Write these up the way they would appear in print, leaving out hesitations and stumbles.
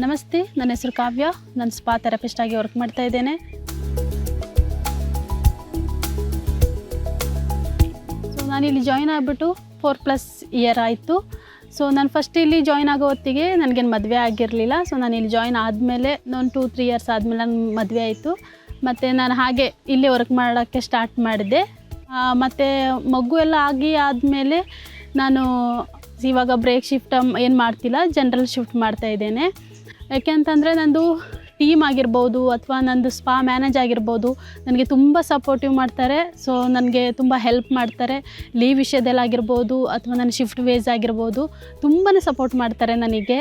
ನಮಸ್ತೆ, ನನ್ನ ಹೆಸರು ಕಾವ್ಯ. ನಾನು ಸ್ಪಾ ಥೆರಪಿಸ್ಟ್ ಆಗಿ ವರ್ಕ್ ಮಾಡ್ತಾ ಇದ್ದೇನೆ. ಸೊ ನಾನಿಲ್ಲಿ ಜಾಯಿನ್ ಆಗಿಬಿಟ್ಟು 4+ ಇಯರ್ ಆಯಿತು. ಸೊ ನಾನು ಫಸ್ಟ್ ಇಲ್ಲಿ ಜಾಯಿನ್ ಆಗೋ ಹೊತ್ತಿಗೆ ನನಗೇನು ಮದುವೆ ಆಗಿರಲಿಲ್ಲ. ಸೊ ನಾನು ಇಲ್ಲಿ ಜಾಯಿನ್ ಆದಮೇಲೆ ನಾನು 2-3 ಇಯರ್ಸ್ ಆದಮೇಲೆ ನನ್ನ ಮದುವೆ ಆಯಿತು. ಮತ್ತು ನಾನು ಹಾಗೆ ಇಲ್ಲಿ ವರ್ಕ್ ಮಾಡೋಕ್ಕೆ ಸ್ಟಾರ್ಟ್ ಮಾಡಿದೆ. ಮತ್ತು ಮಗು ಎಲ್ಲ ಆದಮೇಲೆ ನಾನು ಇವಾಗ ಬ್ರೇಕ್ ಶಿಫ್ಟ್ ಏನು ಮಾಡ್ತಿಲ್ಲ, ಜನರಲ್ ಶಿಫ್ಟ್ ಮಾಡ್ತಾಯಿದ್ದೇನೆ. ಯಾಕೆ ಅಂತಂದರೆ ನಂದು ಟೀಮ್ ಆಗಿರ್ಬೋದು ಅಥವಾ ನಂದು ಸ್ಪಾ ಮ್ಯಾನೇಜ್ ಆಗಿರ್ಬೋದು ನನಗೆ ತುಂಬ ಸಪೋರ್ಟಿವ್ ಮಾಡ್ತಾರೆ. ಸೊ ನನಗೆ ತುಂಬ ಹೆಲ್ಪ್ ಮಾಡ್ತಾರೆ. ಲೀವ್ ವಿಷಯದಲ್ಲಾಗಿರ್ಬೋದು ಅಥವಾ ನನ್ನ ಶಿಫ್ಟ್ ವೇಸ್ ಆಗಿರ್ಬೋದು ತುಂಬಾ ಸಪೋರ್ಟ್ ಮಾಡ್ತಾರೆ ನನಗೆ.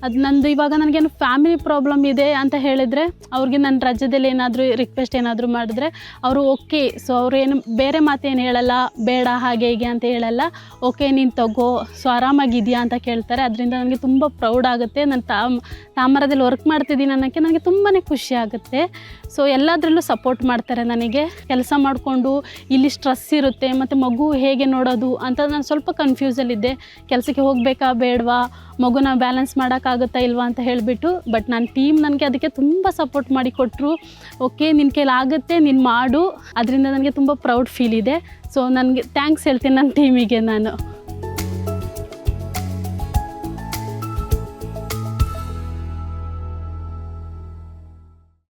ಅದು ನಂದು ಇವಾಗ ನನಗೇನು ಫ್ಯಾಮಿಲಿ ಪ್ರಾಬ್ಲಮ್ ಇದೆ ಅಂತ ಹೇಳಿದರೆ ಅವ್ರಿಗೆ ನನ್ನ ರಜದಲ್ಲಿ ಏನಾದರೂ ರಿಕ್ವೆಸ್ಟ್ ಏನಾದರೂ ಮಾಡಿದ್ರೆ ಅವರು ಓಕೆ. ಸೊ ಅವ್ರೇನು ಬೇರೆ ಮಾತೇನು ಹೇಳಲ್ಲ, ಬೇಡ ಹಾಗೆ ಹೀಗೆ ಅಂತ ಹೇಳಲ್ಲ. ಓಕೆ ನೀನು ತಗೋ, ಸೊ ಆರಾಮಾಗಿದೆಯಾ ಅಂತ ಕೇಳ್ತಾರೆ. ಅದರಿಂದ ನನಗೆ ತುಂಬ ಪ್ರೌಡ್ ಆಗುತ್ತೆ. ನಾನು ತಾಮರದಲ್ಲಿ ವರ್ಕ್ ಮಾಡ್ತಿದ್ದೀನಿ ಅನ್ನೋಕ್ಕೆ ನನಗೆ ತುಂಬಾ ಖುಷಿ ಆಗುತ್ತೆ. ಸೊ ಎಲ್ಲದರಲ್ಲೂ ಸಪೋರ್ಟ್ ಮಾಡ್ತಾರೆ ನನಗೆ. ಕೆಲಸ ಮಾಡಿಕೊಂಡು ಇಲ್ಲಿ ಸ್ಟ್ರೆಸ್ ಇರುತ್ತೆ ಮತ್ತು ಮಗು ಹೇಗೆ ನೋಡೋದು ಅಂತ ನಾನು ಸ್ವಲ್ಪ ಕನ್ಫ್ಯೂಸಲ್ಲಿದ್ದೆ. ಕೆಲಸಕ್ಕೆ ಹೋಗಬೇಕಾ ಬೇಡವಾ, ಮಗುನ ಬ್ಯಾಲೆನ್ಸ್ ಮಾಡೋಕ್ಕಾಗುತ್ತಾ ಇಲ್ವಾ ಅಂತ ಹೇಳಿಬಿಟ್ಟು. ಬಟ್ ನನ್ನ ಟೀಮ್ ನನಗೆ ಅದಕ್ಕೆ ತುಂಬ ಸಪೋರ್ಟ್ ಮಾಡಿ ಕೊಟ್ಟರು. ಓಕೆ ನಿನ್ನ ಕೈಲಿ ಆಗುತ್ತೆ, ನೀನು ಮಾಡು. ಅದರಿಂದ ನನಗೆ ತುಂಬ ಪ್ರೌಡ್ ಫೀಲ್ ಇದೆ. ಸೊ ನನಗೆ ಥ್ಯಾಂಕ್ಸ್ ಹೇಳ್ತೀನಿ ನನ್ನ ಟೀಮಿಗೆ ನಾನು.